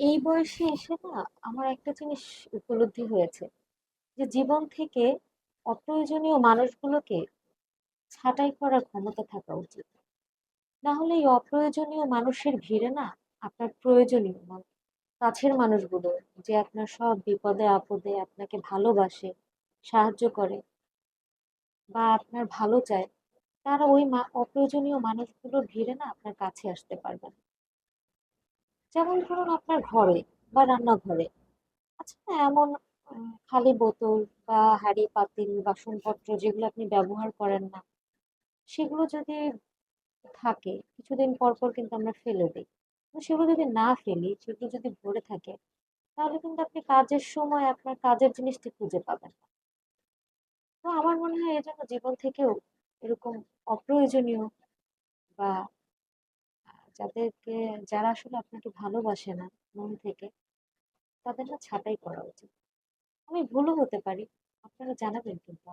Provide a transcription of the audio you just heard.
এই বয়সে এসে না আমার একটা জিনিস উপলব্ধি হয়েছে যে জীবন থেকে অপ্রয়োজনীয় মানুষগুলোকে ছাঁটাই করার ক্ষমতা থাকা উচিত। না হলে এই অপ্রয়োজনীয় মানুষের ভিড়ে না আপনার প্রয়োজনীয় কাছের মানুষগুলো, যে আপনার সব বিপদে আপদে আপনাকে ভালোবাসে, সাহায্য করে বা আপনার ভালো চায়, তারা ওই অপ্রয়োজনীয় মানুষগুলোর ভিড়ে না আপনার কাছে আসতে পারবে না। যেমন ধরুন আপনার ঘরে বা রান্নাঘরে আচ্ছা না এমন খালি বোতল বা হাঁড়ি পাতিল বাসনপত্র যেগুলো আপনি ব্যবহার করেন না, সেগুলো যদি থাকে কিছুদিন পর পর কিন্তু আমরা ফেলে দিই। তো সেগুলো যদি না ফেলি, সেগুলো যদি ভরে থাকে, তাহলে কিন্তু আপনি কাজের সময় আপনার কাজের জিনিসটি খুঁজে পাবেন না। তো আমার মনে হয় এজন্য জীবন থেকেও এরকম অপ্রয়োজনীয় বা যাদেরকে, যারা আসলে আপনাকে ভালোবাসে না মন থেকে, তাদের না ছাঁটাই করা উচিত। আমি ভুলও হতে পারি, আপনারা জানাবেন কিন্তু।